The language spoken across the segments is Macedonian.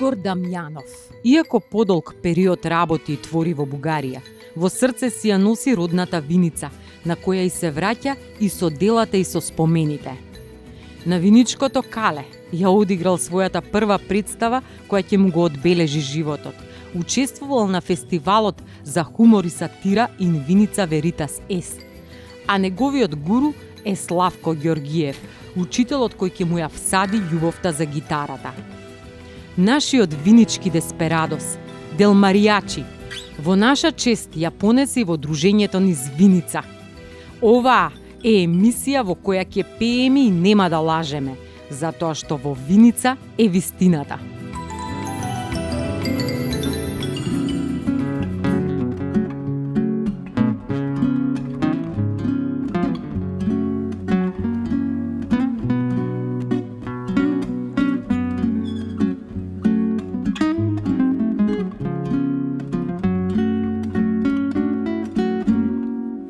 Игор Дамјанов. Иако подолг период работи и твори во Бугарија, во срце си ја носи родната Виница, на која и се враќа и со делата и со спомените. На Виничкото кале ја одиграл својата прва представа која ќе му го одбележи животот. Учествувал на фестивалот за хумор и сатира In Vinica Veritas Est. А неговиот гуру е Славко Ѓоргиев, учителот кој ќе му ја всади љубовта за гитарата. Нашиот винички Десперадос, Дел Маријачи, во наша чест ја понесе во дружењето низ Виница. Ова е емисија во која ќе пееме и нема да лажеме, затоа што во Виница е вистината.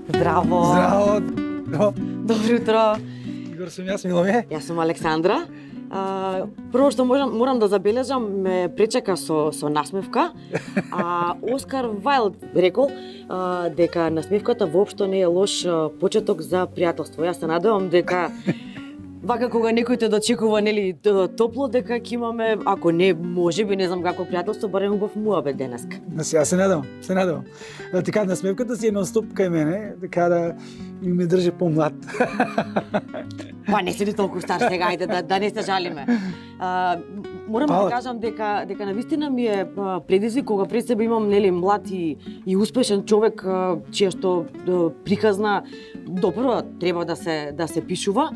Здраво! Здраво! Добро утро! Игор сум јас, Милове. Јас сум Александра. Прво што морам да забележам, ме пречека со насмевка. Оскар Вајлд рекол дека насмевката воопшто не е лош почеток за пријателство. Јас се надевам дека вака кога некој те дочекува нели топло, дека ќе имаме, ако не можеби, не знам како пријателство, барем убав муабет денеска. Јас се надевам. Така насмевката си е нон-стоп кај мене, така да ме држи помлад. Па не си ли толку стар сега, ајде да не се жалиме. Морам да кажам дека навистина ми е предизвик кога пред себе имам нели млад и успешен човек чија што приказна добро треба да се пишува.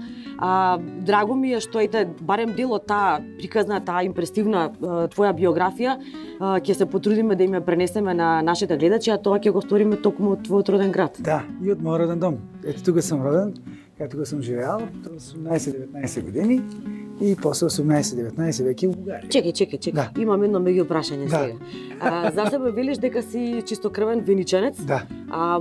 Драго ми е што барем дел од таа приказна, таа импресивна твоја биографија ќе се потрудиме да им ја пренесеме на нашите гледачи, а тоа ќе го сториме токму од твојот роден град. Да, и од мојот роден дом. Ето тука сум роден, тука сум живеал 18-19 години и после 18-19 веќе во Бугарија. Чекај. Да. Имам едно меѓу прашање сега. За себе велиш дека си чистокрвен виничанец, да.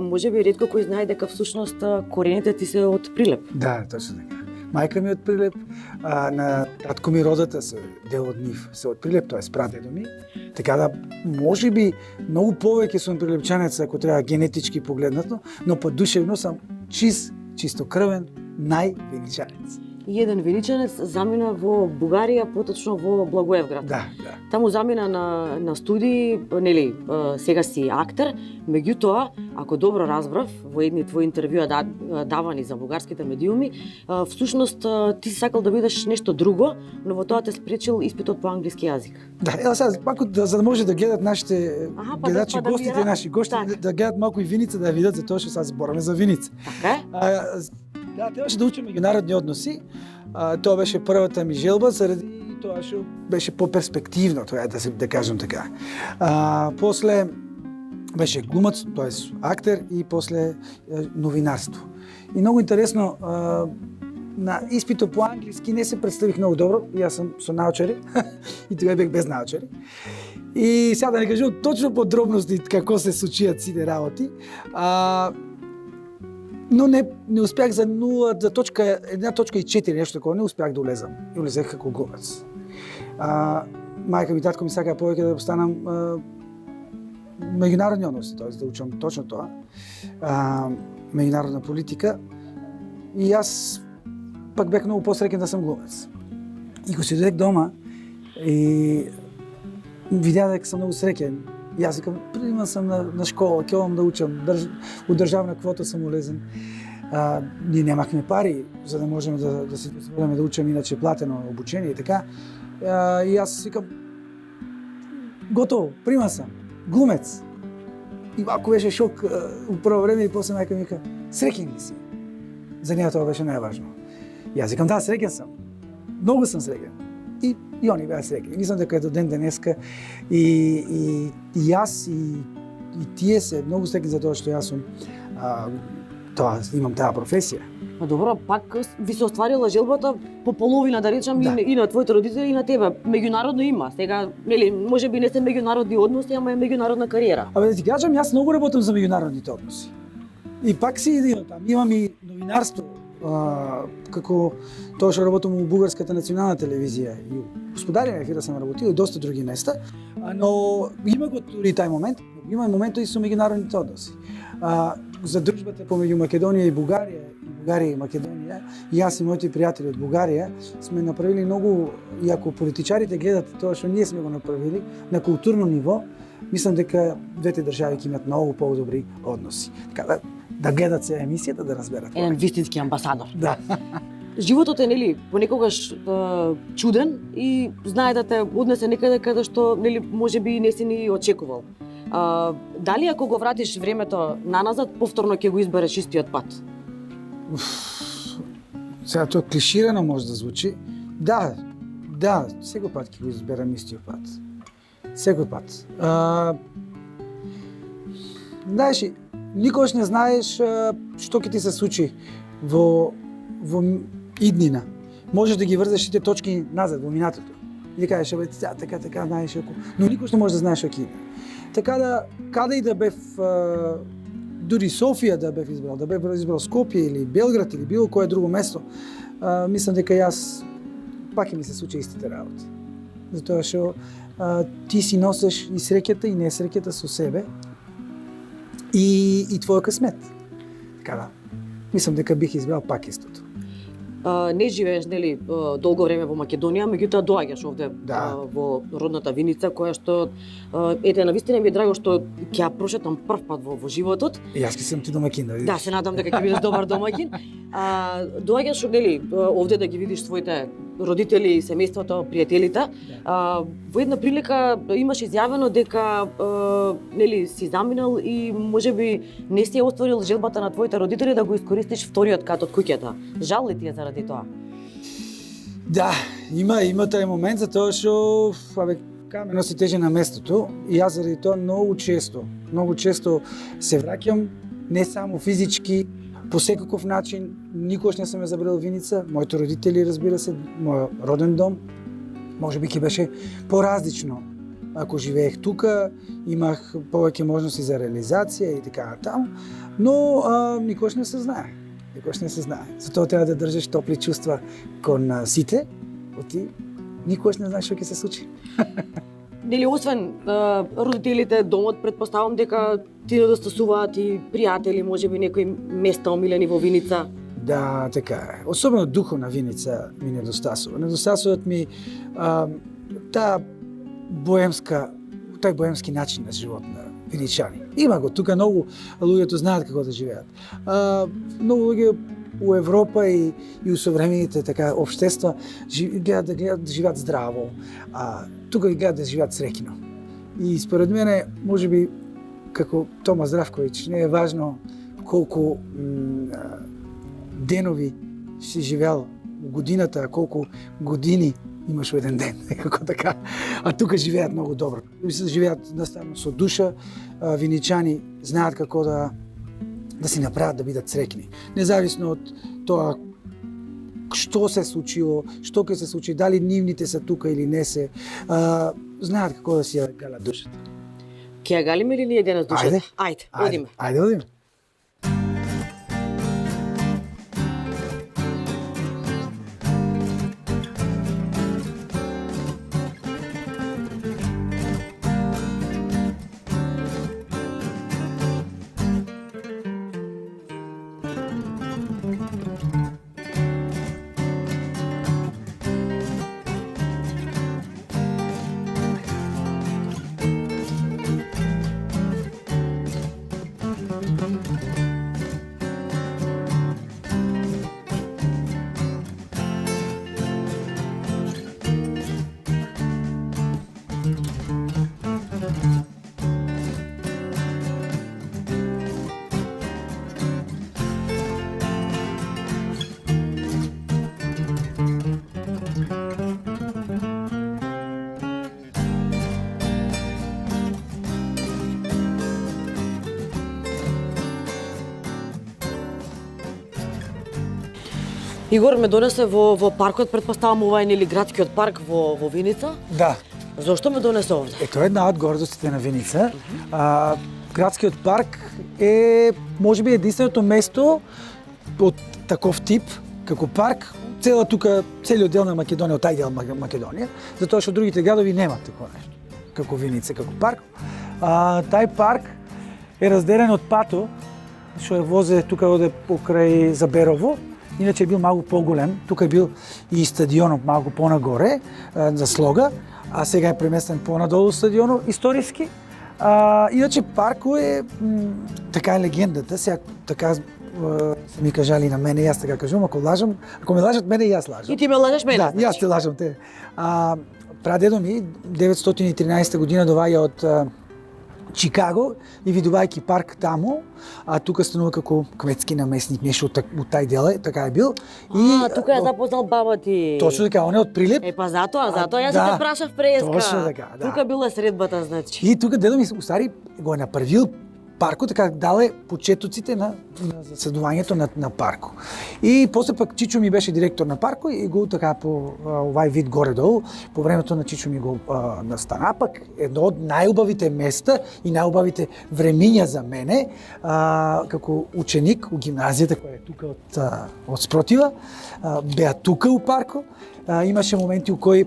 Можеби ретко кој знае дека всушност корените ти се од Прилеп. Да, точно така. Мајка ми од Прилеп, на татко ми родата се дел од нив, се од Прилеп, тоа е прадедо ми. Така да, можеби многу повеќе сум прилепчанец ако треба генетички погледнато, но подушевно сум чистокрвен највиничанец. И еден виничанец замина во Бугарија, поточно во Благоевград. Да. Таму замина на студии, нели, сега си актер, меѓутоа, ако добро разбрав, во едни твои интервјуа давани за бугарските медиуми, всушност ти си сакал да бидеш нешто друго, но во тоа те спречил испитот по англиски јазик. Да, ева сега, малку за да може да гледат нашите гледачи, гостите наши гости, да гледат малку и Виница, да ја видат за тоа што сега збораме за Виница. Така е? Да, требаше да учам меѓународни односи. Тоа беше првата ми желба, заради тоа што беше поперспективно, тоа да кажам така. После беше глумац, тоест актер, и после новинарство. И многу интересно, на испитот по англиски не се представих многу добро, јас сум со научари и тога бев без научари. И сега да не кажам точно подробности како се случиат сите работи, но не успеах за 1.4 нешто такова, не успеах да улезам. И улезех како глумец. Мајка ми и татко ми сакаа повеќе да станам меѓународни односи, тоест да учам точно тоа. Меѓународна политика. И јас пак бев многу посреќен да сум глумец. И кога си дојдев дома и видеа дека сум многу среќен, јас викам, приман сам на школа, ќе одам да учам, у државна квота сум улезен. Ние немахме пари за да можеме да си дозволиме да учам иначе платено обучение и така. И јас викам, готово, приман сам, глумец. И малку беше шок у прво време и после мајка ми вика, среќен ли си? За неја тоа беше најважно. Јас викам, да, среќен сум. Многу сум среќен. И они беа среќни. Мислам дека е до ден денеска и јас и тие се многу среќни за тоа што јас сум имам таа професија. Па добро, пак ви се остварила желбата по половина, да речам, да. И на твоите родители и на тебе. Меѓународно има. Сега, нели, можеби не се меѓународни односи, ама е меѓународна кариера. Да ти кажам, јас многу работам за меѓународните односи. И пак си идеја там. Имам и новинарство, како тоа што работам у Бугарската национална телевизија и у Господарен ефира сам работил и доста други места, но има го дури тај момент, има и моментот и со меѓународните односи. За дружбата помеѓу Македонија и Бугарија и Македонија, и јас и моите пријатели од Бугарија сме направили многу, и ако политичарите гледат тоа што ние сме го направили на културно ниво, мислам дека двете држави ќе имат многу подобри односи. Така да гледат се емисијата да разберат. Еден вистински амбасадор. Да. Животот е, нели, понекогаш чуден и знае да те однесе некаде каде што, нели, можеби не си ни очекувал. Дали ако го вратиш времето наназад, повторно ќе го избереш истиот пат? Сега тоа клиширано може да звучи. Да, секој пат ќе го изберам истиот пат. Секој пат. Знаеш, никогаш не знаеш што ќе ти се случи во иднина. Можеш да ги врзеш сите точки назад во минатото. И да кажеш, така, знаеш, но никогаш не можеш да знаеш што ќе иде. Така да, каде и да бев, дури Софија да бев избрал Скопје или Белград или било кое друго место, мислам дека јас пак ќе ми се случи истите работи. Затоа што ти си носеш и среќата и несреќата со себе и твојот късмет. Така да, мислам дека бих избрал пак истото. Не живееш, нели, долго време во Македонија, меѓутоа доаѓаш овде во родната Виница, која што ете навистина ми е драго што ќе ја прошетам прв пат во животот. Јас ќе сум ти домаќин, да видиш. Да, се надам дека ќе бидеш добар домаќин. Доаѓаш, нели, овде да ги видиш своите родители, семејството, пријателите. Во една прилика имаш изјавено дека нели си заминал и можеби не си остварил желбата на твоите родители да го искористиш вториот кат од куќата. Жал ли ти е заради тоа? Да, има тај момент затоа што камено се тежи на местото и јас заради тоа многу често се враќам, не само физички, по секаков начин. Никош не сум ја забрал Виница, моите родители, разбира се, мојот роден дом. Можеби ќе беше поразлично ако живеех тука, имах повеќе можности за реализација и така натаму, но никош не се знае. Затоа треба да држиш топли чувства кон сите, оти никош не знаеш што ќе се случи. Нели, освен родителите, домот, предпоставам дека ти недостасуваат и пријатели, можеби некои места омилени во Виница. Да, така е. Особено духовна Виница ми недостасува. Недостасуваат ми тај боемски начин на живот на виничани. Има го тука, многу луѓето знаат како да живеат. Многу луѓе у Европа и у современите така општества гледат да живеат здраво, тука ги гледат да живеат среќно. И според мене, можеби како Тома Здравковиќ, не е важно колку денови си живеал у годината, колку години имаш во еден ден, како така. А тука живеат многу добро. Живеат наставно со душа, виничани знаат како да си направат да бидат среќни. Независно од тоа што се случило, што ќе се случи, дали нивните се тука или не се, знаат како да си ја галат душата. Ќе ја галиме или ние денес душата? Ајде, одиме. Ајде, одиме. Игор ме донесе во паркот, предпоставам ова е нели градскиот парк во Виница. Да. Зошто ме донесе овде? Тоа е една од гордостите на Виница. Градскиот парк е можеби единственото место од таков тип, како парк, целиот дел на Македонија, од тај дел Македонија, затоа што другите градови немаат такво нешто, како Виница, како парк. Тај парк е разделен од пато, што е возе тука оде покрај Заберово, иначе е бил малку поголем, тука е бил и стадионот малку понагоре за слога, а сега е преместен понадолу стадионот историски. Иначе паркот е така е легендата, сега така се ми кажали на мене, јас така кажувам, ако ме лажат мене, јас лажам. И ти ме лажеш мене. Да, јас те лажам те. Прадедо ми 913 година доаѓа од Чикаго и видувајќи парк таму, а тука станува како кметски наместник, нешто од тај дел така е бил. Тука ја запознал баба ти. Точно така, он е од Прилеп. Па затоа јас те прашав преска. Точно така, да. Тука била средбата, значи. И тука дедо ми устари го е направил парко, така дале почетоците на заседувањето на парко. И после пак Чичо ми беше директор на парко и го така по овај вид горе-долу, по времето на Чичо ми го настана, пак едно од најубавите места и најубавите времиња за мене, како ученик у гимназијата која е тука од спротива, беа тука у парко, имаше моменти у кои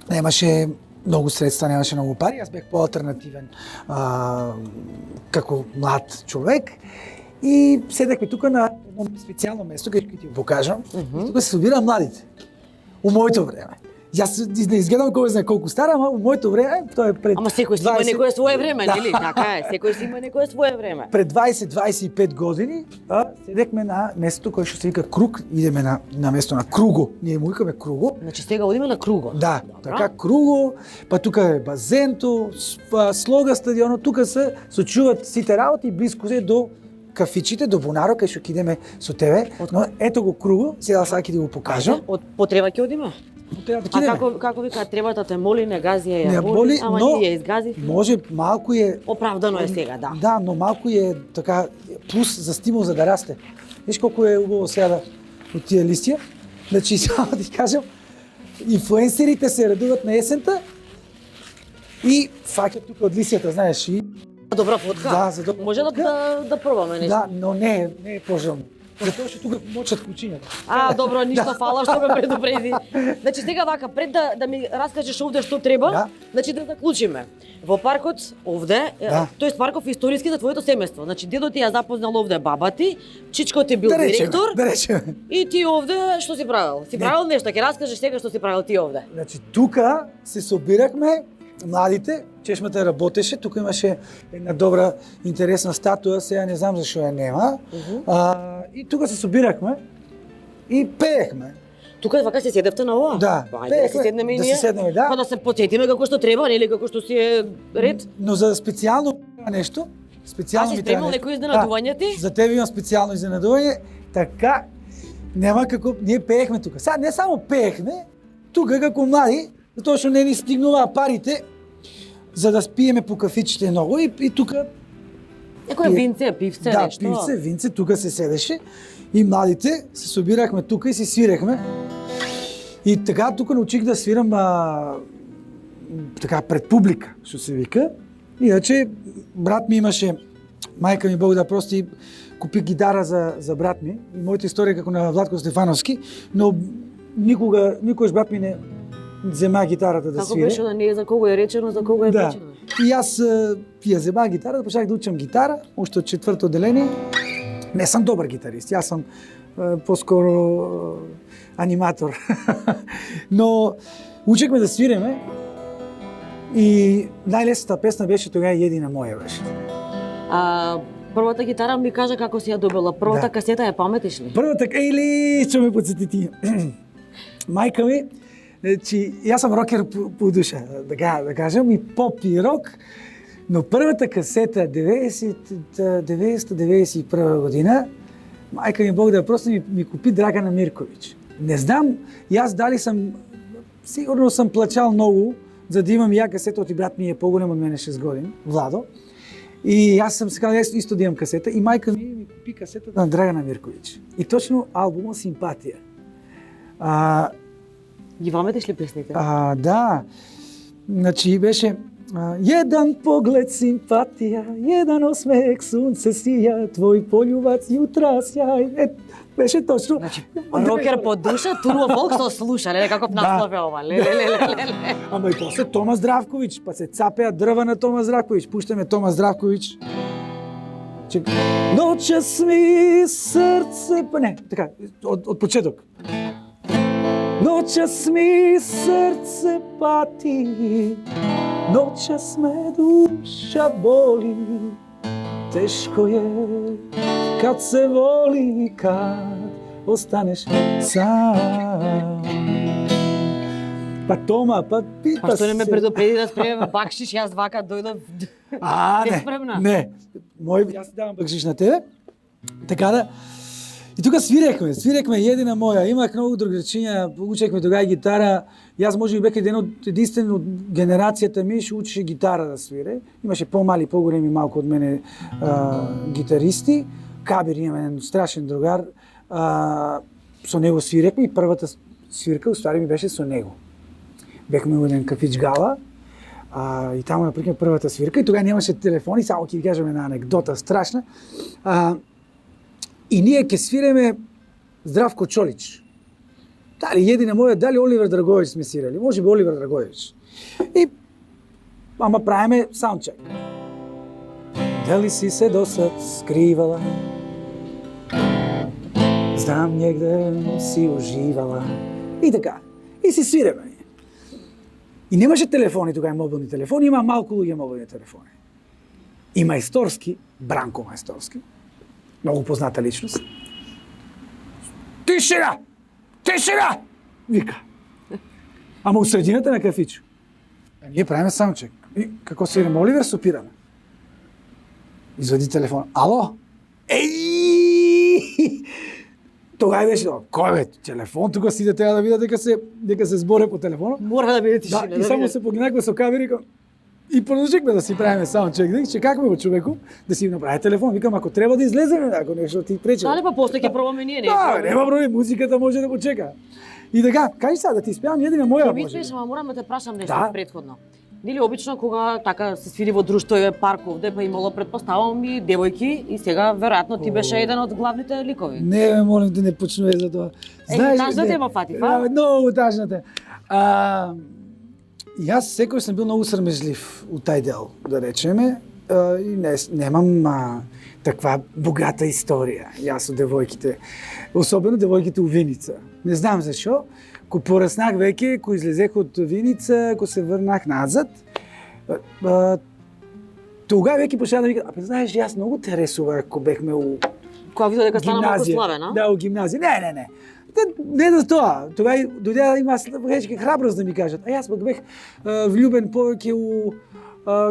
немаше многу средства, немаше многу пари, јас бех поалтернативен како млад човек и седекме тука на едно специјално место, кај ќе ти го покажам, и тука се собира младите. У моето време. Јас не изгледам кој знае колку стара, ама у моето време, тоа е пред Ама секој си има некое свое време, нели? Така е, секој си има некое свое време. Пред 20-25 години седекме на местото кое што се вика Круг, идеме на место на Круго. Ние му викаме Круго. Значи сега одиме на Круго. Да, така Круго, па тука е базенто, слога стадионот, тука се сочуват сите работи близко се до кафичите, до Бунаро, кај што ќе идеме со тебе. Но ето го Круго, сега ќе ти го покажам. Од потреба ќе одиме? Како вика, требата те моли, не гази ја боли, ама но ние ја изгази. Може малку е оправдано е сега, да. Да, но малку е така плюс за стимул за да расте. Виж колку е убаво сега да од тие листија. Значи само ти кажам, инфлуенсерите се радуват на есента и фаќат тука од листјата, знаеш, и добра фотка. Да, за добра може да пробаме нешто. Да, но не е пожелно. Затоа што тука мочат кучињата. Добро, ништо фала што ме предупреди. Значи сега вака пред да ми раскажеш овде што треба, значи да заклучиме. Во паркот овде, тоест парков историски за твоето семејство. Значи дедо ти ја запознал овде баба ти, чичко ти бил директор. Да речеме. И ти овде што си правил? Си правил нешто, ќе раскажеш сега што си правил ти овде. Значи тука се собирахме младите, чешмата работеше, тука имаше една добра, интересна статуа, сега не знам зашо ја нема. И тука се собирахме и пеехме. Тука вака се седевте на ова? Да, да се седнеме и ние. Да се седнеме, да. Па да се потсетиме како што треба, нели како што си е ред. Но за специјално нешто, специјално ми треба некој изненадување ти? За тебе имам специјално изненадување, така нема како ние пеехме тука. Сега не само пеехме, тука како млади, затоа што не ни стигнуваа парите за да спиеме по кафичите много и тука некој винце, пивце, нешто. Да, пивце, винце, тука се седеше и младите се собирахме тука и си свирехме. И така тука научих да свирам така пред публика, што се вика. Иначе брат ми имаше, мајка ми Бог да прости, купи гитара за брат ми. И мојата историја како на Владко Стефановски, но никогаш брат ми не зема гитарата да свири. Како беше да не е за кого е речено, за кого е речено? И јас ја зема гитара, почнах да учам гитара, уште од четврто одделение. Не сум добар гитарист, јас сум поскоро аниматор. Но учевме да свиреме и најлесната песна беше тогава Едина моја беше. Првата гитара ми кажа како си ја добила. Првата касета ја паметиш ли? Првата, што ме подсети ти. Мајка ми, значи, јас сум рокер по душа, да кажам, и поп и рок, но првата касета 90-91 година, мајка ми Бог да ја прости ми купи Драгана Мирковиќ. Не знам, јас дали сам, сигурно сам плачал многу, за да имам ја касета, и брат ми е поголем од мене 6 години, Владо. И јас сам сакал исто да имам касета и мајка ми купи касетата на Драгана Мирковиќ. И точно албумот Симпатија. Ги паметиш ли песните? Да. Значи беше Jedan pogled simpatija, jedan осмех sunce sija, tvoj poljubac jutra sjaj. Беше точно. Значи, рокер по душа, Турбо Фолк со слуша, леле каков наслов е ова. Леле. Ама и после Тома Здравковиќ, па се цапеа дрва на Тома Здравковиќ. Пуштаме Тома Здравковиќ. Noćas mi srce, pa ne, така, od početok. Noćas mi srce pati, noćas me duša boli, teško je kad se voli, kad ostaneš sam. Pa Тома, па пита Па што не ме се. предупреди да спремеме бакшиш, јас вака дојдов. Неспремна. Не, јас ти давам бакшиш на тебе. Така да, и тука свирекме едина моја, имах многу другачиња, учехме тогава гитара, јас може би бех единствен од генерацијата ми што учеше гитара да свире. Имаше помали, поголеми малку од мене гитаристи. Кабир имаме еден страшен другар, со него свирекме и првата свирка уствари ми беше со него. Бехме во еден кафич Гала, и таму наприкаме првата свирка и тогава немаше телефони, само ќе ви кажам една анекдота страшна. И ние ќе свиреме Здравко Чолич. Дали едина моја, дали Оливер Драгоевич сме свирали, може би Оливер Драгоевич. И ама правиме саундчек. Дали си се досад скривала? Знам негде си уживала. И така. И си свиреме. И немаше телефони тогава, мобилни телефони, има малку луѓе мобилни телефони. И Мајсторски, Бранко Мајсторски, многу позната личност. Тишина! Тишина! Вика. Ама у средината на кафичо. А ние правиме саундчек. И како свиреме Оливер, сопираме. Извади телефон. Ало? Еј! Тогава беше, кој бе, телефон, тука сите треба да видат дека се зборе по телефонот. Мора да биде тишина. Да, и само се погледнахме со Кави, и продолжихме да си правиме саундчек, чекахме го човеку да си направи телефон. Викам, ако треба да излеземе, ако нешто ти пречи. Дали па после ќе пробаме ние, не? Да, нема проблем, музиката може да го чека. И така, кажи сега да ти спеам едина моја Ќе ми може. ама морам да те прашам нешто Да. претходно. Нели обично кога така се свири во друштво е парк овде, па имало предпоставам и девојки и сега веројатно ти беше еден од главните ликови. Не, ме молим да не почнуваш за тоа. тажна тема, Фатифа. Многу тажна тема. Јас секој сум бил многу срамежлив у тај дел, да речеме, и немам таква богата историја, јас од девојките, особено девојките у Виница. Не знам зашо, ко пораснах веќе, ко излезех од Виница, ко се врнах назад, тогава веќе почна да викат, знаеш, јас многу те ресува ако бехме у Кога видов дека стана малку гимназија. славен, а? Да, у гимназија. Не. Не да тоа. Тогава дојде да има речки храброст да ми кажат. А јас пак бех влюбен повеќе у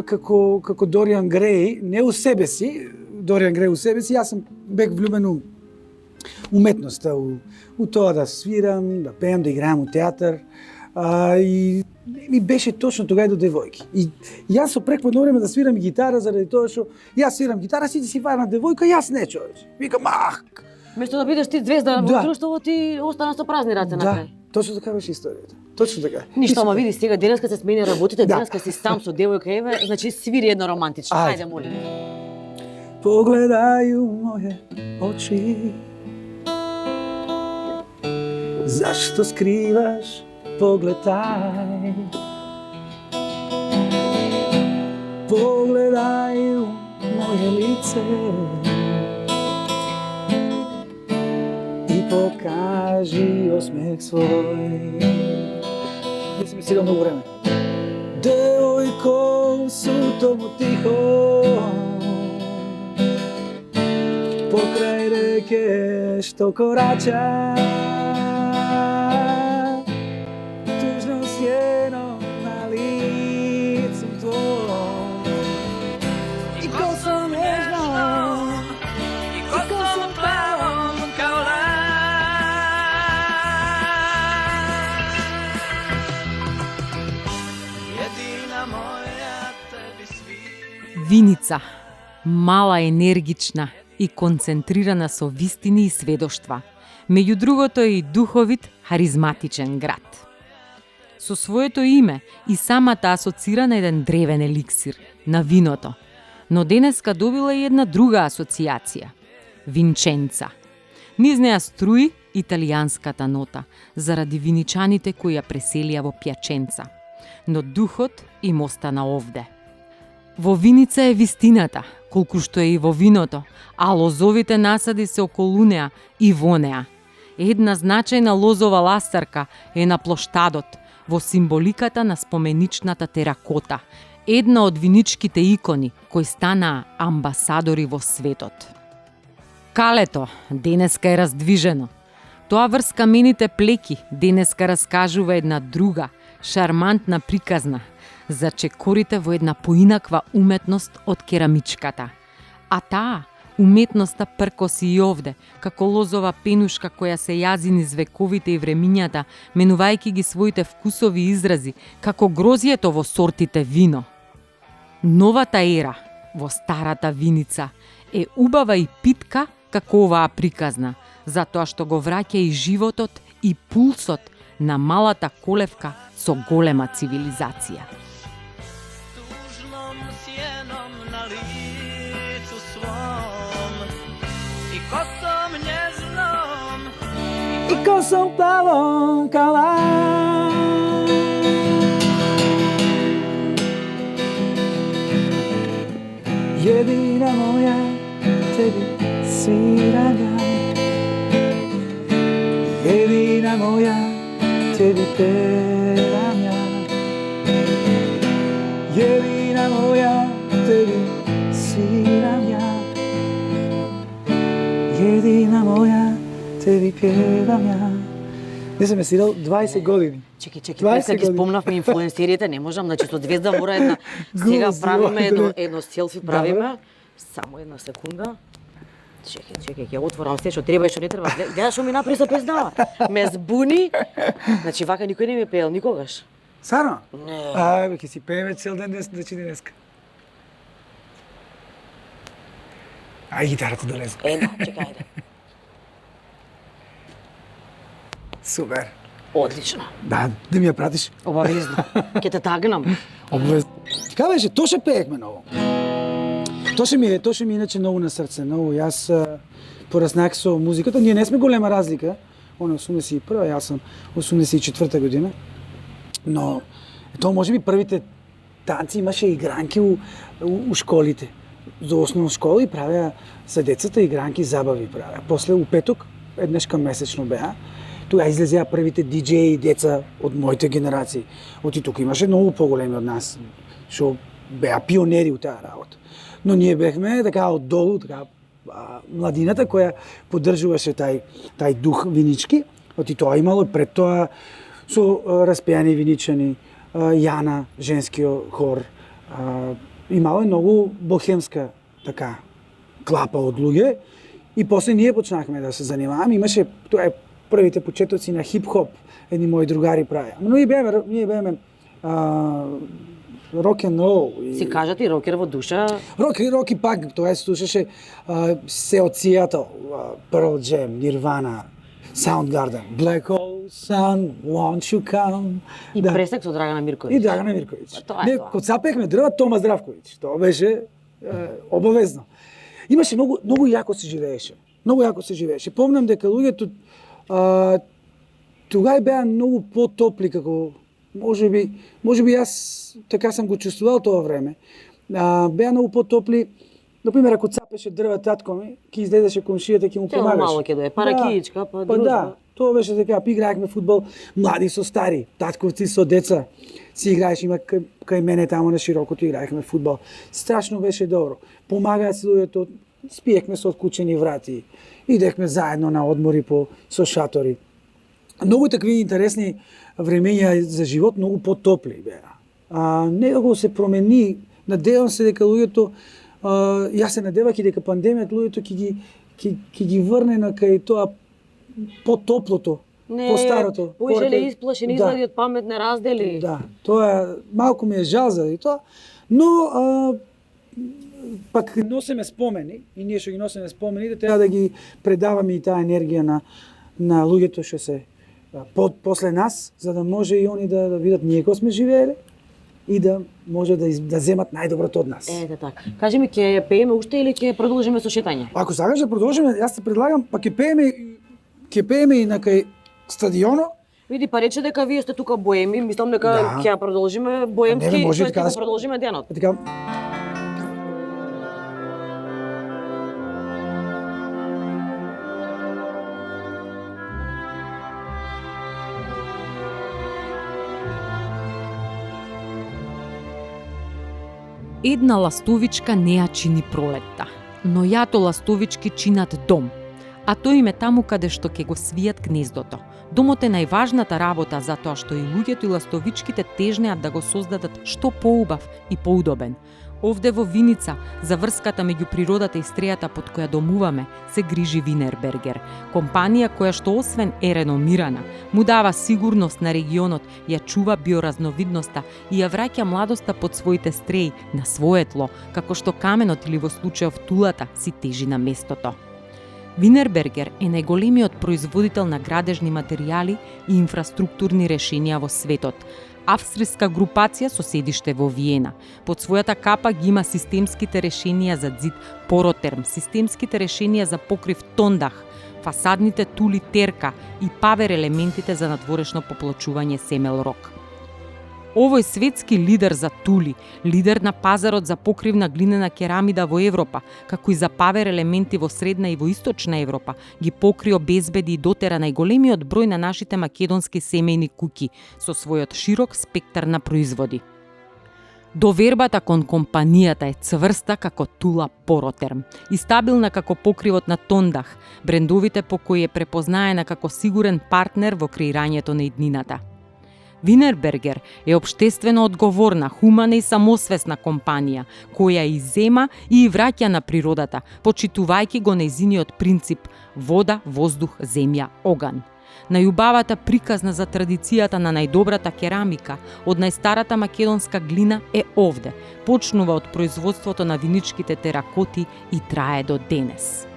како Дориан Греј, не у себе си, Дориан Греј у себе си, јас сум бех влюбен у уметноста, у тоа да свирам, да пеам, да играам у театар. И ми беше точно тогава до девојки. И јас со прекладно време да свирам гитара заради тоа што јас свирам гитара, сите си варнат девојка, јас не, човече. Викам, Место да бидеш ти звезда во Да. друштво, ти остана со празни раце на Да, крај. точно така беше историјата. Точно така. Ништо, ама види сега, денеска се смени работите, Да. денеска си сам со девојка, еве, значи свири едно романтично. Ајде. Ајде, молим. Погледај у моје очи. Зашто скриваш поглед тај? Погледај у моје лице и покажи осмех свој. Не си ми сега многу време. Девојко, суто му тихо, покрај реке што корача, тужно сјено на лицу твој. И косо нежно, и косо плавом као Виница, мала, енергична и концентрирана со вистини и сведоштва. Меѓу другото е и духовит, харизматичен град. Со своето име и самата асоцира на еден древен еликсир, на виното. Но денеска добила и една друга асоциација – Винченца. Низ неа струи италијанската нота, заради виничаните кои ја преселија во Пјаченца. Но духот им остана овде. Во виница е вистината, колку што е и во виното, а лозовите насади се околу неа и во неа. Една значајна лозова ластарка е на плоштадот, во символиката на споменичната теракота, една од виничките икони кои станаа амбасадори во светот. Калето денеска е раздвижено. Тоа врз камените плеки денеска раскажува една друга, шармантна приказна за чекорите во една поинаква уметност од керамичката. А таа уметноста пркоси и овде, како лозова пенушка која се јази низ вековите и времињата, менувајќи ги своите вкусови изрази, како грозието во сортите вино. Новата ера во старата виница е убава и питка како оваа приказна, затоа што го враќа и животот и пулсот на малата колевка со голема цивилизација. Tužnom sjenom na licu svom I kosom nježnom I kosom plavom kao lan. Jedina moja, tebi sviram ja. Jedina moja, tebi pevam ja. Jedina moja, tebi sviram ja. Jedina moja, tebi pjevam ja. Не сме свирал 20 години. Чеки, преска ги спомнавме инфлуенсерите, не можам, значи со Звезда мора една... Сега правиме едно селфи, правиме. Само една секунда. Чеки, ќе отворам се што треба и што не треба. Гледаш што ми направи со песнава. Ме збуни. Значи вака никој не ми пеел никогаш. Сарно? Не. Ајде, ќе си пееме цел ден денеска. Ај гитарата долеза. Чекај, ајде. Супер. Одлично. Да ми ја пратиш. Обавезно. Ќе те тагнам. Обвез. Така беше, тоше пеехме ново. Тоше ми иначе многу на срце, многу. Јас пораснах со музиката. Ние не сме голема разлика. Он е 81, јас сум 84 година. Но тоа можеби првите танци имаше игранки у школите. За основна школа и правеа за децата игранки, забави правеа. После у петок еднашка месечно беа. Тука излезеа првите диџеи деца од моите генерации. Оти тука имаше многу поголеми од нас, што беа пионери у таа работа. Но ние бевме така од долу, така младината која поддржуваше тај дух винички. Оти тоа имало пред тоа со распеани виничани, Јана, женскиот хор. Имало многу бохемска така клапа од луѓе и после ние почнахме да се занимаваме. Имаше тоа е првите почетоци на хип-хоп, едни мои другари правеа. Но ние бееме рок-н-рол. Си кажат и рокер во душа. Рок и пак, тоа слушаше се од Сијатл, Pearl Jam, Nirvana, Soundgarden, Black Hole Sun, Won't You Come. И пресек со Драгана Мирковиќ. И Драгана Мирковиќ. Тоа Не, кога сапеевме дрва, Тома Здравковиќ. Тоа беше обавезно. Имаше многу јако се живееше. Многу јако се живееше. Помнам дека луѓето тогај беа многу потопли, како можеби јас така сам го чувствувал тоа време. Беа многу потопли. Например, ако цапеше дрва татко ми, ќе излезеше комшијата, ќе му помагаше. Мало ќе дое, паракиичка, па дружба. Да, тоа беше така, играевме фудбал, млади со стари, татковци со деца. Си играеш, има кај мене таму на широкото играевме фудбал. Страшно беше добро. Помагаат си луѓето, спиевме со откучени врати. Идехме заедно на одмори со шатори. Многу такви интересни времења за живот, многу потопли беа. Некако се промени, надевам се дека луѓето, јас се надевах и дека пандемијата луѓето ќе ги врне на кај тоа потоплото, по-старото. Поише исплашени изгледи од паметни раздели. Да, тоа малку ми е жал заради тоа, но пак носиме спомени и ние што ги носиме спомените треба да ги предаваме и таа енергија на луѓето што се после нас, за да може и они да видат ние кој сме живееле и да може да земат најдоброто од нас. Ете така. Кажи ми, ќе пееме уште или ќе продолжиме со шетање? Ако сакаш да продолжиме, јас те предлагам, па ќе пееме и на кај стадионот. Види, па рече дека вие сте тука боеми, мислам дека ќе ја продолжиме боемски, Не, може ќе така да продолжиме денот. Така, Една ластовичка не ја чини пролетта, но јато ластовички чинат дом, а тој им е таму каде што ќе го свијат гнездото. Домот е најважната работа затоа што и луѓето и ластовичките тежнеат да го создадат што поубав и поудобен. Овде во Виница, за врската меѓу природата и стрејата под која домуваме, се грижи Винербергер, компанија која што освен е реномирана, му дава сигурност на регионот, ја чува биоразновидноста и ја враќа младоста под своите стреи на свое тло, како што каменот или во случајов тулата си тежи на местото. Винербергер е најголемиот производител на градежни материјали и инфраструктурни решенија во светот. Австријска групација со седиште во Виена. Под својата капа ги има системските решенија за ѕид Поротерм, системските решенија за покрив Тондах, фасадните тули Терка и павер елементите за надворешно поплочување Семелрок. Овој светски лидер за тули, лидер на пазарот за покривна глинена керамида во Европа, како и за павер елементи во средна и во источна Европа, ги покри, обезбеди и дотера најголемиот број на нашите македонски семејни куќи со својот широк спектар на производи. Довербата кон компанијата е цврста како тула Поротерм и стабилна како покривот на Тондах, брендовите по кои е препознаена како сигурен партнер во креирањето на иднината. Винербергер е општествено одговорна, хумана и самосвесна компанија, која и зема и враќа на природата, почитувајќи го нејзиниот принцип вода, воздух, земја, оган. Најубавата приказна за традицијата на најдобрата керамика од најстарата македонска глина е овде, почнува од производството на виничките теракоти и трае до денес.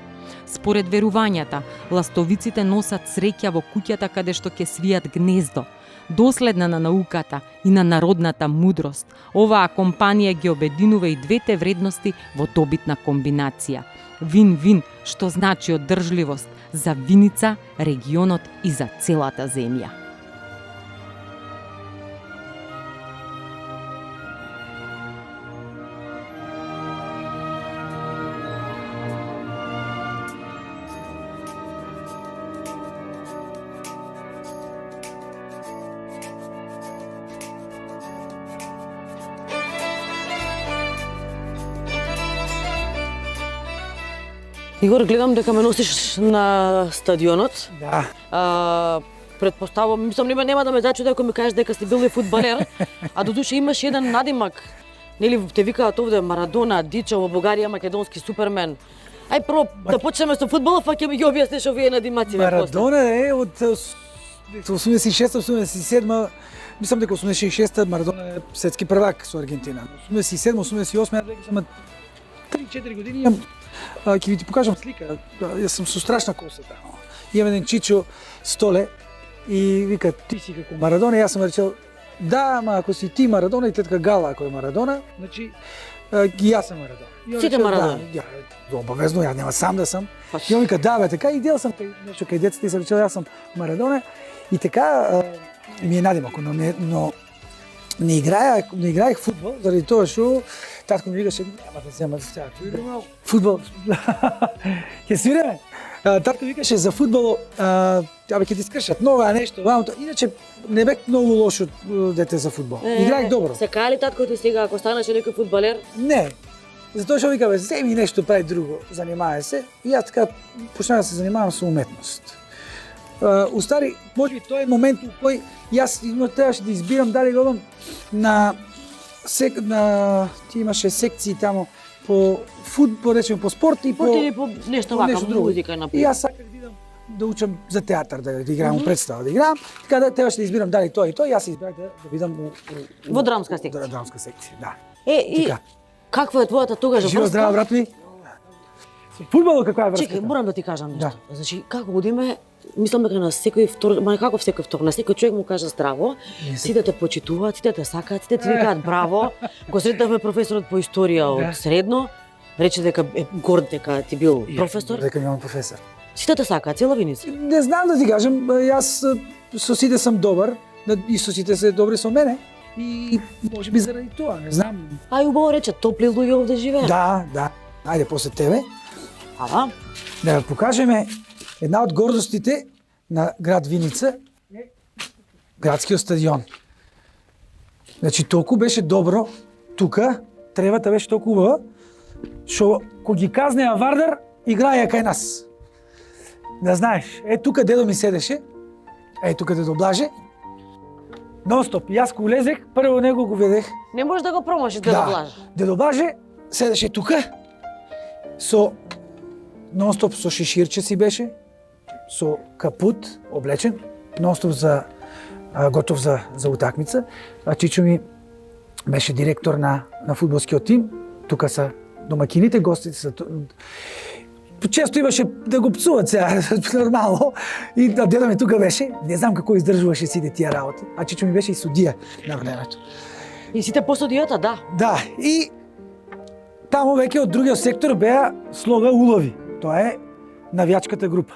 Според верувањата, ластовиците носат среќа во куќата каде што ќе свијат гнездо. Доследна на науката и на народната мудрост, оваа компанија ги обединува и двете вредности во добитна комбинација. Вин-вин, што значи одржливост за Виница, регионот и за целата земја. Игор, гледам дека ме носиш на стадионот. да. Предпоставувам, мислам нема да ме зачуди ако ми кажеш дека си бил и фудбалер, а додуше имаш еден надимак. Нели те викаат овде Марадона, Дичо, во Бугарија македонски супермен. Ај прво да почнеме со фудбалот, па ќе ми ги објасниш овие надимаци. Марадона е од 86-87, мислам дека 86-та Марадона е светски првак со Аргентина. 87-88 ја сам 3-4 години имам. Ќе ви ти покажам слика. Јас сум со страшна коса тамо. Имам еден чичо Столе и вика ти си како Марадона, јас сум речел да, ама ако си ти Марадона и тетка Гала ако е Марадона, значи ги јас сум Марадона. Сите Марадона. Да, обавезно, ја нема сам да сам. И он вика да бе, така и дел сам нешто кај децата и се речел јас сум Марадона и така ми е надимок, но не играех фудбал заради тоа што татко ми викаше нема да земат сега фудбал. Ќе свиреме. Татко викаше за фудбал, ќе ти скршат нога нешто, иначе не бев многу лошо дете за фудбал. Играех добро. Се каја ли татко ти сега ако станеше некој фудбалер? Не. Затоа што вика бе, земи нешто прави друго, занимај се. И јас така почнав да се занимавам со уметност. Устари, можеби тоа е момент у кој јас требаше да избирам дали одам на ти имаше секции тамо по фудбал, речеме по спорт и по нешто вака, музика на и јас саках да идам да учам за театар, да играм представа, да играм, така да требаше да избирам дали тоа и тоа, јас избрах да бидам во драмска секција. Да, драмска секција, да. И каква е твојата тогаш врска? Живо здраво, брат ми. Фудбалот каква е врската? Чекај, морам да ти кажам нешто. Значи, како одиме мислам дека на секој втор, ма како секој втор, на секој човек му кажа здраво, сите те почитуваат, сите те сакаат, сите ти викаат браво. Го сретнавме професорот по историја од средно, рече дека е горд дека ти бил професор. Дека немам професор. Сите те сакаат, цела Виница. Не знам да ти кажам, јас со сите сум добар, и со сите се добри со мене. И може би заради тоа, не знам. Ај убаво рече, топли луѓе овде живеат. Да. Ајде после тебе. Ала? Да покажеме една од гордостите на град Виница, градскиот стадион. Значи толку беше добро тука, тревата беше толку убава, што кога ги казнеа Вардар, играја кај нас. Да знаеш, тука дедо ми седеше, тука дедо Блаже, нон-стоп, јас кога улезех, прво него го видех. Не можеш да го промашиш дедо Блаже. Дедо Блаже седеше тука, со нон-стоп со шиширче си беше, со капут облечен, нон-стоп готов за утакмица. А Чичо ми беше директор на фудбалскиот тим. Тука са домакините, гостите са. Често имаше да го пцуват сега, нормално. И дедо ми тука беше, не знам како издржуваше сите тие работи. А Чичо ми беше и судија на времето. И сите по судијата, да. Да, и таму веќе од другиот сектор беа слога улови. Тоа е навијачката група.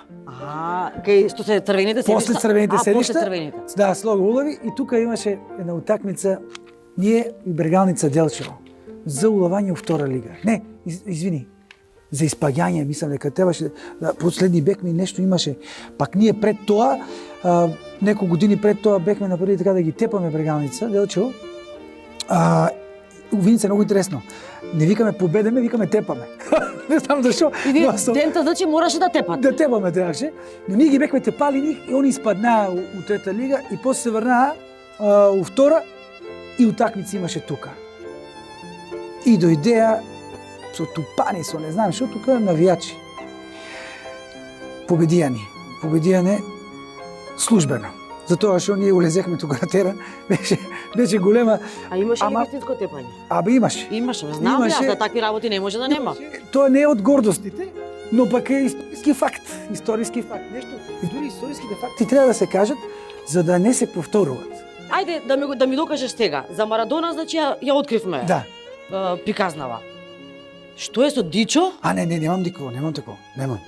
Кај што се црвените седишта? После црвените седишта. После црвените. Да, слога улови и тука имаше една утакмица ние и Бергалница Делчево за улавање во втора лига. Не, извини. За испаѓање, мислам дека требаше последни бекме нешто имаше. Пак ние пред тоа, неколку години пред тоа бекме на први така да ги тепаме Бергалница Делчево. У Виница е многу интересно. Не викаме победеме, викаме тепаме. Не знам зашо. И вие дента значи мораше да тепате. Да тепаме требаше. Но ние ги бекме тепали них и они испаднаа у трета лига и после се врнаа у втора и утакмици имаше тука. И дојдеа со тупани, со не знам што тука навијачи. Победијани службено. Затоа што ние улезехме тука на терен, беше голема. А имаше ли вистинско тепање? Имаше. Имаше, знам јас да такви работи не може да нема. Тоа не е од гордостите, но пак е историски факт. Историски факт. Нешто, и дури историските факти треба да се кажат за да не се повторуваат. Ајде да ми докажеш сега. За Марадона значи ја откривме. Да. Приказнава. Што е со Дичо? Немам такво.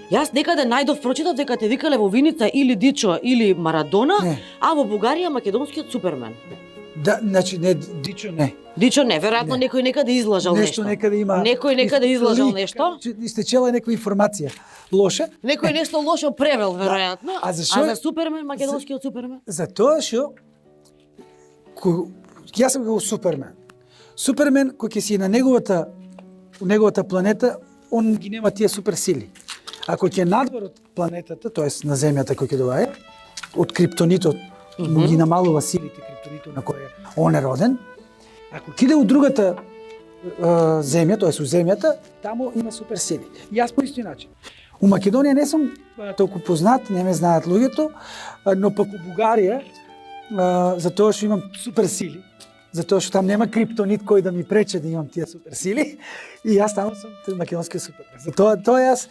Јас некаде најдов прочитав дека те викале во Виница или Дичо или Марадона, а во Бугарија македонскиот Супермен. Да, значи не Дичо не. Дичо не, веројатно некој некаде излажал нешто. Некаде има. Некој некаде излажал нешто. Истечела некоја информација лоша. Некој нешто лошо превел веројатно. А за Супермен, македонскиот Супермен? Затоа што јас сум го Супермен. Супермен кој ќе си на неговата планета, он ги нема тие суперсили. Ако ќе надвор од планетата, тоест на земјата кој ќе доаѓа, од криптонитот, му ги намалува силите криптонитот на кој он е роден. Ако ќе иде у другата земја, тоест у земјата, таму има суперсили. Јас по истој начин. У Македонија не сум толку познат, не ме знаат луѓето, но пак у Бугарија, затоа што имам суперсили, затоа што там нема криптонит кој да ми прече да имам тие суперсили и јас таму сум македонски супермен. Затоа јас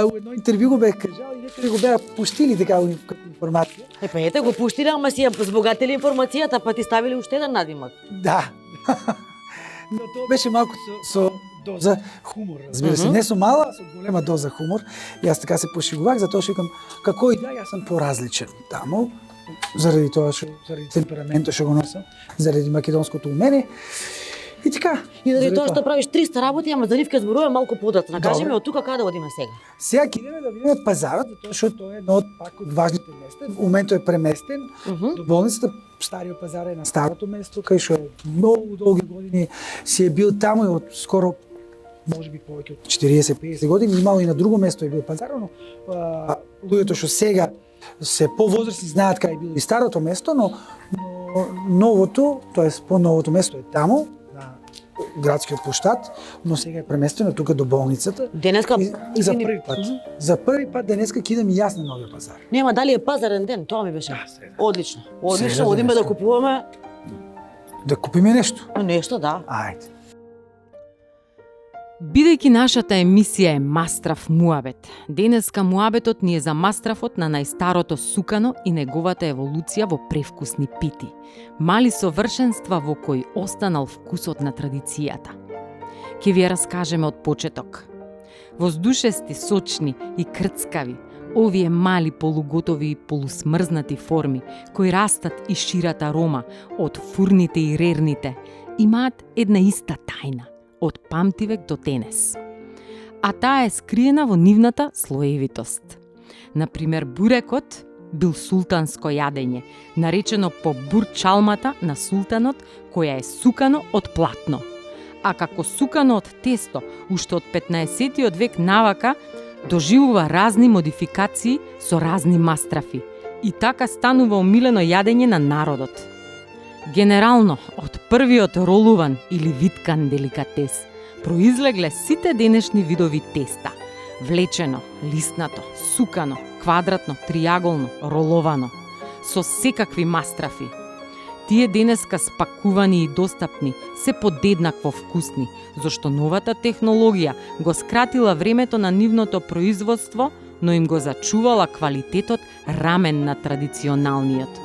у едно интервју го бех кажал и некаде го беа пуштили така информација. Ете го пуштиле, ама си ја збогатили информацијата, па ти ставили уште еден надимак. Да. Но тоа беше малку со доза хумор, разбира се. Не со мала, а со голема доза хумор. Јас така се пошегувах, затоа што викам како и да, јас сум поразличен таму. Заради тоа што заради темпераментот што го носам, заради македонското умене. И така. И заради тоа што правиш 300 работи, ама за нив ќе зборуваме малку податно. Кажи ми од тука каде одиме сега? Сега ќе идеме да видиме пазарот, затоа што тоа е едно од важните места. У моментот е преместен до болницата. Стариот пазар е на старото место, кај што многу долги години си е бил таму и од скоро можеби повеќе од 40-50 години имало и на друго место е бил пазар, но луѓето што сега се повозрастни знаат кај е било и старото место, но новото, тоест по-новото место е таму, на градскиот площад, но сега е преместено тука до болницата. Денеска и за први пат. За први пат денеска ќе идам и јас на новиот пазар. Нема дали е пазарен ден, тоа ми беше. Одлично. Среда Одиме да купуваме. Да купиме нешто. Нешто, да. Ајде. Бидејќи нашата емисија е Мастрав муабет, денеска муабетот ни е за мастрафот на најстарото сукано и неговата еволуција во превкусни пити, мали совршенства во кои останал вкусот на традицијата. Ке ви ја раскажеме од почеток. Воздушести, сочни и крцкави, овие мали полуготови и полусмрзнати форми, кои растат и шират арома од фурните и рерните, имаат една иста тајна, од памтивек до денес. А таа е скриена во нивната слоевитост. Например, бурекот бил султанско јадење, наречено по бурчалмата на султанот, која е сукано од платно. А како сукано од тесто, уште од 15-тиот век навака, доживува разни модификации со разни мастрафи и така станува омилено јадење на народот. Генерално, од првиот ролуван или виткан деликатес, произлегле сите денешни видови теста. Влечено, лиснато, сукано, квадратно, триаголно, роловано, со секакви мастрафи. Тие денеска спакувани и достапни се подеднакво вкусни, зашто новата технологија го скратила времето на нивното производство, но им го зачувала квалитетот рамен на традиционалниот.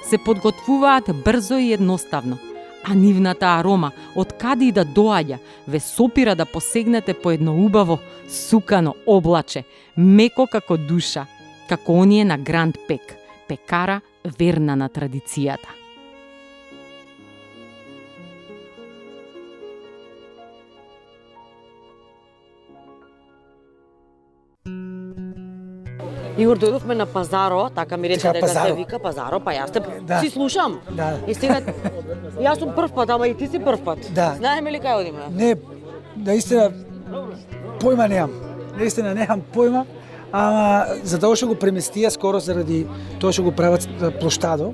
Се подготвуваат брзо и едноставно, а нивната арома, од каде и да доаѓа, ве сопира да посегнете по едно убаво, сукано облаче, меко како душа, како оние на Гранд Пек, пекара верна на традицијата. Игор, дојдовме на Пазаро, така ми рече дека се вика Пазаро, па јас те си слушам. Да. И сега, јас сум прв пат, ама и ти си прв пат. Да. Знаеме ли кај одиме? Не, наистина, појма немам. Наистина немам појма, ама за тоа што го преместија скоро заради тоа што го прават плоштадо,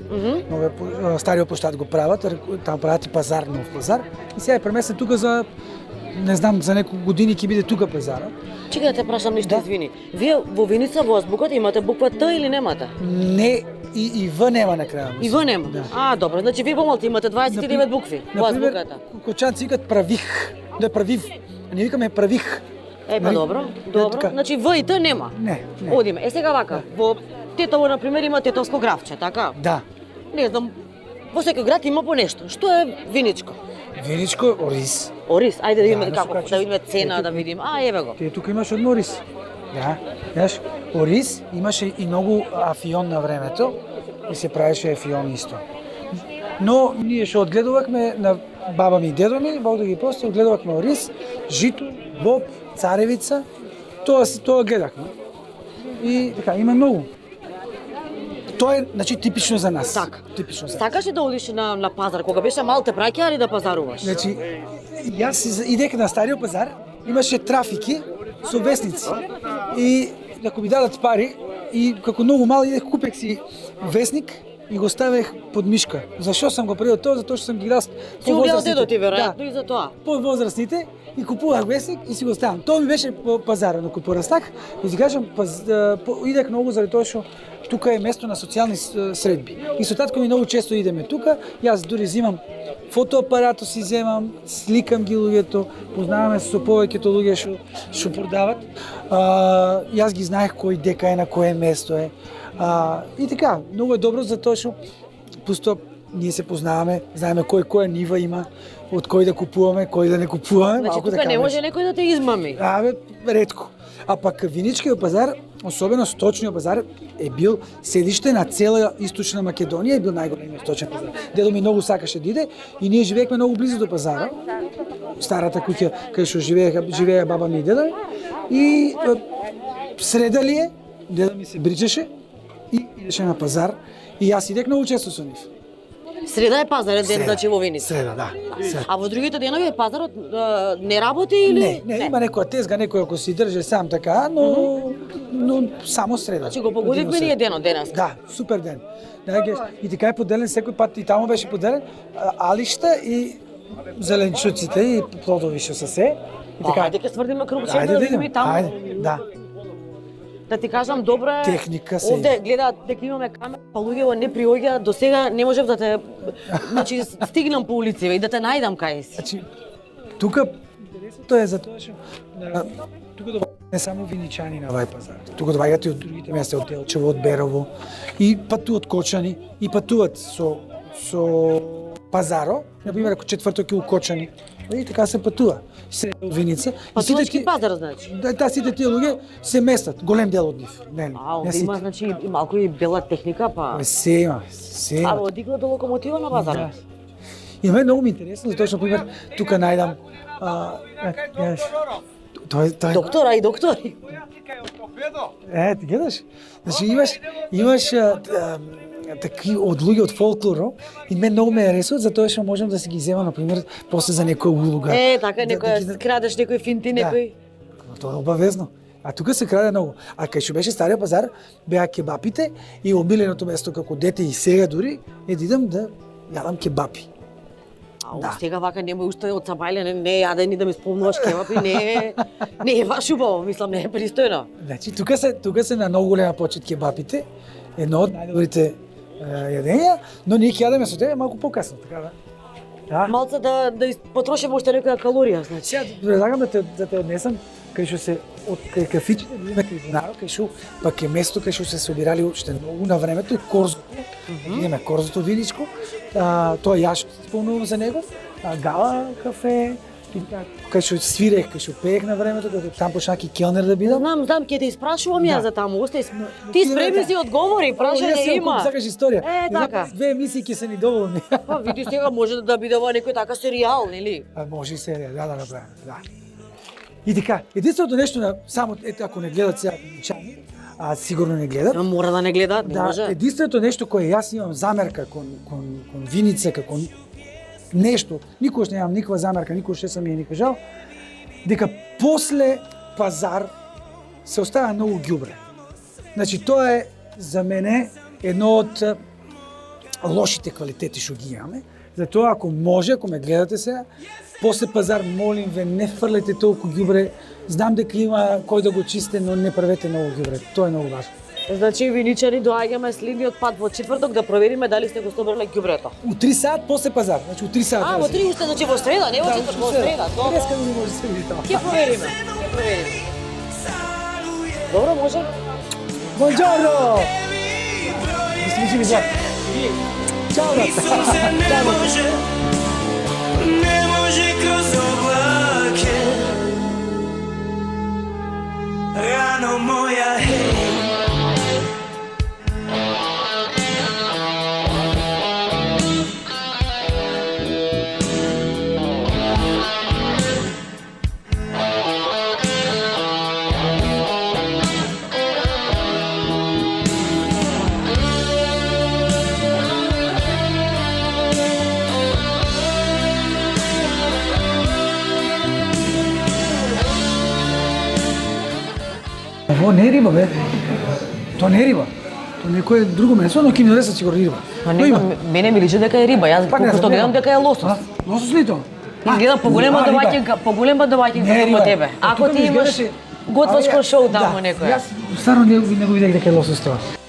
стариот плоштад го прават, таму прават и пазар, нов пазар, и сега е преместен тука за, не знам, за неколку години ќе биде тука пазара. Чекај да те прашам ништо, извини. Вие во Виница во азбуката имате буква Т или немате? Не, и В нема на крај. И В нема? Да. А, добро, значи вие помалку имате 29 букви во азбуката. Кочанци викат правих, да правив, а не викаме правих. Па добро, добро. Значи В и Т нема? Не. Одиме. Сега вака, во Тетово, например, има тетовско графче, така? Да. Не знам, во секој град има по нешто. Што е виничко? Виничко, ориз. Ориз, ајде да видиме Да, како, да видиме цена, да видиме. А, еве го. Ти тука имаш од ориз. Да, знаеш, ориз имаше и многу афион на времето и се правеше афион исто. Но ние што одгледувавме на баба ми и дедо ми, Бог да ги прости, одгледувавме ориз, жито, боб, царевица, тоа гледахме. И така, има многу. Тоа е, значи, типично за нас. Така. Типично за нас. Сакаш ли да одиш на пазар? Кога беше мал те праќаат ли да пазаруваш? Значи, јас идејќи на стариот пазар, имаше трафики со весници. И ако ми дадат пари, и како многу мал идех купех си весник и го ставех под мишка. Зашо сам го правил тоа? Затоа што сам ги гледал Си го гледал дедо ти, веројатно, и за тоа. По-возрастните и купувах весник и си го ставам. Тоа ми беше по пазара, но кога порастах, и си кажам, идех многу заради тоа што тука е место на социјални средби. И со татко ми многу често идеме тука, јас дури земам фотоапарато си земам, сликам ги луѓето, познаваме се со повеќето луѓе што продават. Јас ги знаех кој дека е на кое место е. И така, многу е добро за тоа што пусто ние се познаваме, знаеме која нива има, од кој да купуваме, кој да не купуваме. Значи тука не може некој да те измами. Ретко. А пак Виничкиот пазар, особено сточниот пазар, е бил седиште на цела Источна Македонија, е бил најголемиот сточен пазар. Дедо ми многу сакаше да иде и ние живеевме многу близо до пазара. Старата куќа кај што живееа баба ми и дедо ми. И среда ли е, дедо ми се бричеше и идеше на пазар и јас идех многу често со нив. Среда е пазарен ден, значи во Виница. Среда, да. А во другите денови пазарот не работи или? Не, има некоја тезга, некој ако си држе сам така, но само среда. Значи го погодивме ние денот денес. Да, супер ден. И така е поделен секој пат, и таму беше поделен алишта и зеленчуците и плодови што се се. И така. Ајде ќе стврдиме крупче да видиме таму. Ајде, да. Да ти кажам, добро е. Техника се. Овде гледаат дека имаме камера, па луѓето не приоѓаат, до сега не можев да те, значи стигнам по улиците и да те најдам кај си. Значи тука интересното е за тоа што тука доаѓаат не само виничани на овај пазар. Тука доаѓаат и од другите места, од Делчево, од Берово, и патуваат Кочани, и патуваат со пазаро, например, ако четврток е у Кочани, и така се патува. Се од Виница. Патувачки пазар, значи. Да, сите тие луѓе се местат, голем дел од нив, нели? Овде има, значи, и малку и бела техника, па... Се има, се има. А одигла до локомотива на пазарот. И мене многу ми интересно, затоа што, например, тука најдам... Тој Доктора и доктори. ти гледаш? Значи имаш такви од луѓе од фолклоро и мен многу ме ресуват затоа што можам да си ги земам, например, после за некоја улога. Така, некоја крадеш некој финти, некој... Тоа е обавезно. А тука се краде многу. А кај што беше стариот пазар, беа кебапите и обиленото место како дете и сега дури е да идам да јадам кебапи. Сега вака немој уште од Сабајле, не јаде ни да ми спомнуваш кебапи, не е баш убаво, мислам, не е пристојно. Значи, тука се на многу голема почит кебапите, едно од најдобрите јадења, но ние ќе јадеме со тебе малку покасно, така да? Малце да потрошиме уште некоја калорија, значи. Сега предлагам да те однесам кај што се од кај кафичите, на кај винаро, кај што пак е место кај што се собирали уште многу на времето и Корзото. Идеме Корзото виничко. Тоа јас спомнувам за него. Гала кафе, кај што свирех, кај што пеех на времето, кога таму почнах и келнер да бидам. Знам, ќе те испрашувам ја за таму. Ти спремни си одговори, прашање има. Сакаш историја. Така. Две емисии ќе се ни доволни. Па види сега може да биде ова некој така серијал, нели? Може и серија, да направиме, да. И така, единственото нешто само ако не гледат сега виничани, сигурно не гледат. Мора да не гледат, не може. Да, единственото нешто кое јас имам замерка кон Виница, како нешто, никогаш немам никаква замерка, никогаш не сам ја ни кажал, дека после пазар се остава многу ѓубре. Значи тоа е за мене едно од лошите квалитети што ги имаме. Затоа ако може, ако ме гледате сега, после пазар, молим ве, не фрлете толку ѓубре. Знам дека има кој да го чисте, но не правете многу ѓубре. Тоа е многу важно. Значи, виничани, доаѓаме следниот пат во четврток да провериме дали сте го собрале ѓубрето. У 3 сат после пазар, значи у 3 сат. Во 3 уште, значи во среда, не во четврток, во среда. Деска не може да се види тоа. Ќе провериме. Добро, може? Бонџорно! Мисли за. Чао, Не може kroz oblake Rano moja hej Ovo не е риба, бе. Тоа не е риба. Тоа некое друго месо, но ќе ми донесат сигурно риба. Мене ми личи дека е риба, јас колку што гледам дека е лосос. Лосос ли тоа? Гледам поголема доваќинка како тебе. Ако ти имаш готвачко шоу таму некоја. Јас стварно не го видях дека е лосос тоа.